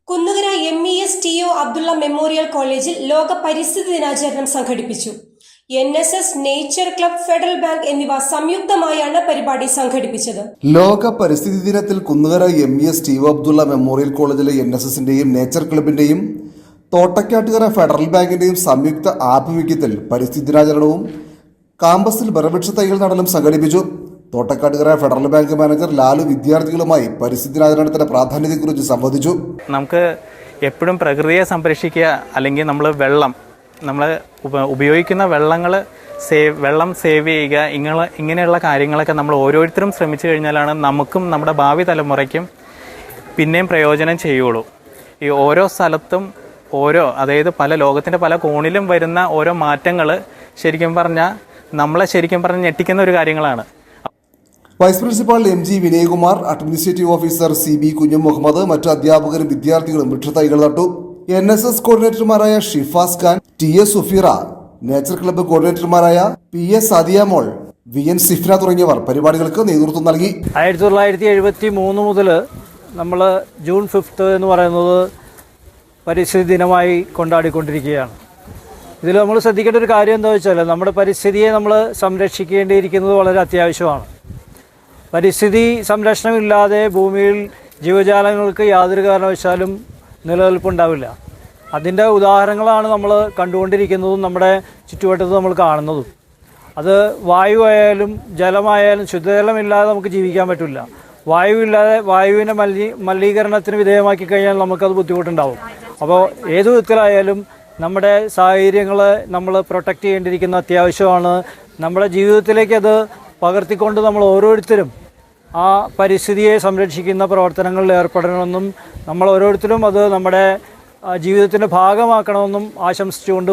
Kunnukara MES TO Abdulla memorial കോളേജിൽ ലോക പരിസ്ഥിതി ദിനാചരണം സംഘടിപ്പിച്ചു. NSS, nature club, Federal Bank എന്നിവ സംയുക്തമായാണ് പരിപാടി സംഘടിപ്പിച്ചത്. ലോക പരിസ്ഥിതി ദിനത്തിൽ Kunnukara MES TO Abdulla memorial കോളേജിലെ NSSന്റെയും നേച്ചർ ക്ലബിന്റെയും തോട്ടക്കാട്ടുകര ഫെഡറൽ ബാങ്കിന്റെയും സംയുക്ത ആഭിമുഖ്യത്തിൽ പരിസ്ഥിതി ദിനാചരണവും കാമ്പസിൽ വൃക്ഷ തൈകൾ നടലും സംഘടിപ്പിച്ചു. Thottakkattukara Federal Bank manager Lalu വിദ്യാർത്ഥികളുമായി പരിസ്ഥിതി ദിനാചരണത്തിന്റെ പ്രാധാന്യത്തെക്കുറിച്ച് സംവദിച്ചു. നമുക്ക് എപ്പോഴും പ്രകൃതിയെ സംരക്ഷിക്കുക, അല്ലെങ്കിൽ നമ്മൾ ഉപയോഗിക്കുന്ന വെള്ളം സേവ് ചെയ്യുക, ഇങ്ങനെയുള്ള കാര്യങ്ങളൊക്കെ നമ്മൾ ഓരോരുത്തരും ശ്രമിച്ചു കഴിഞ്ഞാലാണ് നമുക്കും നമ്മുടെ ഭാവി തലമുറയ്ക്കും പിന്നെയും പ്രയോജനം ചെയ്യുള്ളൂ. ഈ ഓരോ സ്ഥലത്തും അതായത് ലോകത്തിൻ്റെ പല കോണിലും വരുന്ന ഓരോ മാറ്റങ്ങൾ ശരിക്കും പറഞ്ഞാൽ ഞെട്ടിക്കുന്ന ഒരു കാര്യങ്ങളാണ്. Vice principal MG Vinayakumar, administrative officer CB Kunju Muhammad, മറ്റു അധ്യാപകരും വിദ്യാർത്ഥികളും വൃക്ഷത്തൈകൾ നട്ടു. NSS കോർഡിനേറ്റർമാരായ Shifas Khan, TS Sufeera, nature club കോർഡിനേറ്റർമാരായ PS സാദിയമോൾ, VN സിഫ്ന തുടങ്ങിയവർ പരിപാടികൾക്ക് നേതൃത്വം നൽകി. 1973 മുതൽ നമ്മൾ ജൂൺ 5 എന്ന് പറയുന്നത് പരിസ്ഥിതി ദിനമായി കൊണ്ടാടിക്കൊണ്ടിരിക്കുകയാണ്. ഇതിൽ നമ്മൾ ശ്രദ്ധിക്കേണ്ട ഒരു കാര്യം എന്താ വെച്ചാൽ, നമ്മുടെ പരിസ്ഥിതിയെ നമ്മൾ സംരക്ഷിക്കേണ്ടിയിരിക്കുന്നത് വളരെ അത്യാവശ്യമാണ്. പരിസ്ഥിതി സംരക്ഷണമില്ലാതെ ഭൂമിയിൽ ജീവജാലങ്ങൾക്ക് യാതൊരു കാരണവശാലും നിലനിൽപ്പുണ്ടാവില്ല. അതിൻ്റെ ഉദാഹരണങ്ങളാണ് നമ്മൾ കണ്ടുകൊണ്ടിരിക്കുന്നതും നമ്മുടെ ചുറ്റുവട്ടത്ത് നമ്മൾ കാണുന്നതും. അത് വായുവായാലും ജലമായാലും ശുദ്ധജലമില്ലാതെ നമുക്ക് ജീവിക്കാൻ പറ്റില്ല. വായുവിനെ മലിനീകരണത്തിന് വിധേയമാക്കി കഴിഞ്ഞാൽ നമുക്കത് ബുദ്ധിമുട്ടുണ്ടാവും. അപ്പോൾ ഏതു വിധത്തിലായാലും നമ്മുടെ സാഹചര്യങ്ങൾ നമ്മൾ പ്രൊട്ടക്റ്റ് ചെയ്യേണ്ടിയിരിക്കുന്ന അത്യാവശ്യമാണ്. നമ്മുടെ ജീവിതത്തിലേക്ക് അത് പകർത്തിക്കൊണ്ട് നമ്മൾ ഓരോരുത്തരും ആ പരിസ്ഥിതിയെ സംരക്ഷിക്കുന്ന പ്രവർത്തനങ്ങളിൽ ഏർപ്പെടണമെന്നും നമ്മൾ ഓരോരുത്തരും അത് നമ്മുടെ ജീവിതത്തിൻ്റെ ഭാഗമാക്കണമെന്നും ആശംസിച്ചുകൊണ്ടും